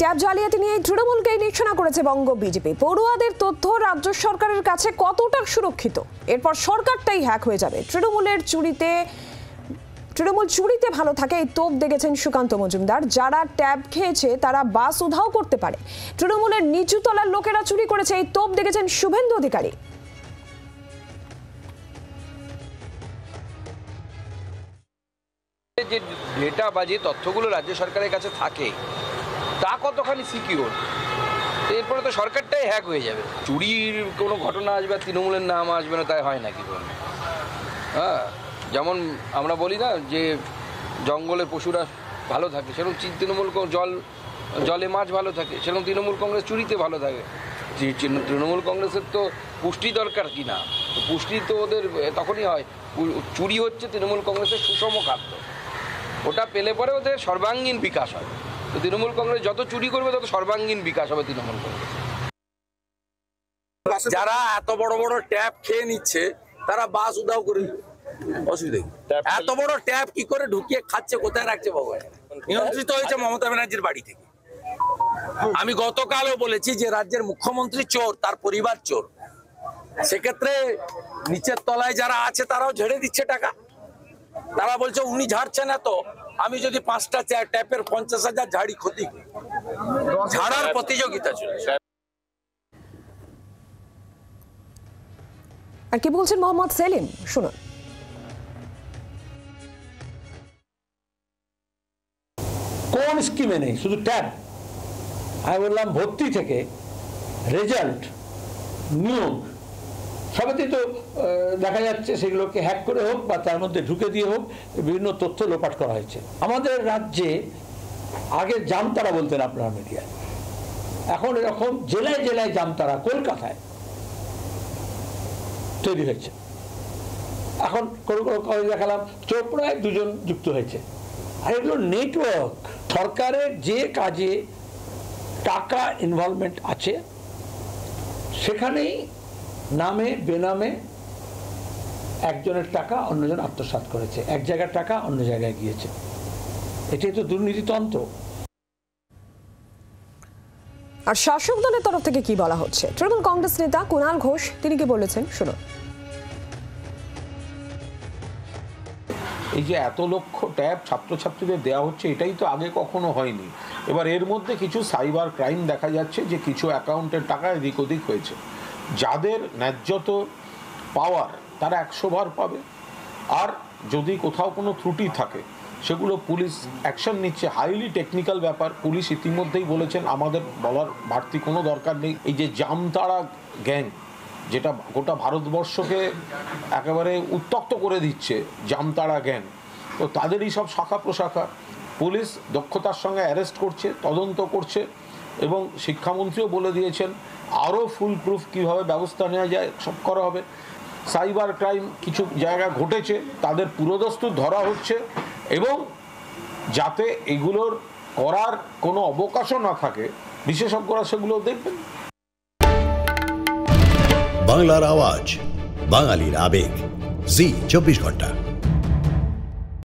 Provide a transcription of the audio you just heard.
Tab জালিয়াতি নিয়ে তৃণমূলকেই নিশানা করেছে বঙ্গ বিজেপি। পড়ুয়াদের তথ্য রাজ্য সরকারের কাছে কতটা সুরক্ষিত, এরপর সরকারটাই হ্যাক হয়ে যাবে। তৃণমূল চুরিতে ভালো থাকে এই তোপ দেখেছেন সুকান্ত মজুমদার। যারা ট্যাব খেয়েছে তারা বাস উধাও করতে পারে। তৃণমূলের নিচু তলার লোকেরা চুরি করেছে এই তোপ দেখেছেন শুভেন্দু অধিকারী। যে ডেটা বা যে তথ্যগুলো রাজ্য সরকারের কাছে থাকে তা কতখানি সিকিউর, এরপরে তো সরকারটাই হ্যাক হয়ে যাবে। চুরির কোনো ঘটনা আসবে তৃণমূলের নাম আসবে না, তাই হয় নাকি বলুন? হ্যাঁ, যেমন আমরা বলি না যে জঙ্গলে পশুরা ভালো থাকে, সেরকম তৃণমূল জলে মাছ ভালো থাকে, সেরকম তৃণমূল কংগ্রেস চুরিতে ভালো থাকে। তৃণমূল কংগ্রেসের তো পুষ্টি দরকার কি না, পুষ্টি তো ওদের তখনই হয়। চুরি হচ্ছে তৃণমূল কংগ্রেসের সুষম খাদ্য, ওটা পেলে পরে ওদের সর্বাঙ্গীন বিকাশ হয়। তো তৃণমূল কংগ্রেস যত চুরি করবে তত সর্বাঙ্গীন বিকাশ হবে তৃণমূল কংগ্রেস। যারা এত বড় বড় ট্যাপ খেয়ে নিচ্ছে তারা বাস উধাও করে অসুবিধা, এত বড় ট্যাপ কি করে ঢুকিয়ে খাচ্ছে, কোথায় রাখছে ভগবান? নিয়ন্ত্রিত হয়েছে মমতা ব্যানার্জির বাড়ি থেকে। আমি গতকালও বলেছি যে রাজ্যের মুখ্যমন্ত্রী চোর, তার পরিবার চোর। সেক্ষেত্রে নিচের তলায় যারা আছে তারাও ঝেড়ে দিচ্ছে টাকা। তারা বলছে উনি ঝাড়ছেন এত, আমি যদি 5টা ট্যাপের 50,000 ঝাড়ি, ক্ষতি ঝাড়ার প্রতিযোগিতা চলছে। আর কি বলছেন মোহাম্মদ সেলিম, শুনুন। কোন স্কিমে নেই, শুধু ট্যাব। আমি বললাম ভর্তি থেকে রেজাল্ট, নিয়োগ, সবেতেই তো দেখা যাচ্ছে সেগুলোকে হ্যাক করে হোক বা তার মধ্যে ঢুকে দিয়ে হোক বিভিন্ন তথ্য লোপাট করা হয়েছে। আমাদের রাজ্যে আগে জামতারা বলতেন আপনারা মিডিয়ায়, এখন এরকম জেলায় জেলায় জামতারা কলকাতায় তৈরি হয়েছে। এখন কোনো কাগজ দেখালাম চোপড়ায় 2জন যুক্ত হয়েছে। আর এগুলো নেটওয়ার্ক। সরকারের যে কাজে টাকা ইনভলভমেন্ট আছে সেখানেই নামে বেনামে একজনের টাকা অন্যজন আত্মসাৎ করেছে, এক জায়গার টাকা অন্য জায়গায় গিয়েছে। এটাই তো দুর্নীতিতন্ত্র। আর শাসক দলের তরফ থেকে কি বলা হচ্ছে, তৃণমূল কংগ্রেস নেতা কুণাল ঘোষ তিনি কি বলেছেন শুনুন। এই যে এত লক্ষ ট্যাব ছাত্রছাত্রীদের দেওয়া হচ্ছে, এটাই তো আগে কখনো হয়নি। এবার এর মধ্যে কিছু সাইবার ক্রাইম দেখা যাচ্ছে যে কিছু অ্যাকাউন্টের টাকা এদিক ওদিক হয়েছে। যাদের ন্যায্যত পাওয়ার তারা 100 বার পাবে। আর যদি কোথাও কোনো ত্রুটি থাকে সেগুলো পুলিশ অ্যাকশন নিচ্ছে। হাইলি টেকনিক্যাল ব্যাপার, পুলিশ ইতিমধ্যেই বলেছেন, আমাদের বলার বাড়তি কোনো দরকার নেই। এই যে জামতাড়া গ্যাং, যেটা গোটা ভারতবর্ষকে একেবারে উত্তক্ত করে দিচ্ছে, জামতাড়া গ্যাং, তো তাদেরই সব শাখা প্রশাখা পুলিশ দক্ষতার সঙ্গে অ্যারেস্ট করছে, তদন্ত করছে। এবং শিক্ষামন্ত্রীও বলে দিয়েছেন আরও ফুল প্রুফ কীভাবে ব্যবস্থা নেওয়া যায় সব করা হবে। সাইবার ক্রাইম কিছু জায়গা ঘটেছে, তাদের পুরোদস্তুর ধরা হচ্ছে এবং যাতে এগুলোর করার কোনো অবকাশও না থাকে বিশেষজ্ঞরা সেগুলো দেখবেন। বাংলার আওয়াজ, বাঙালির আবেগ, জি 24 ঘন্টা।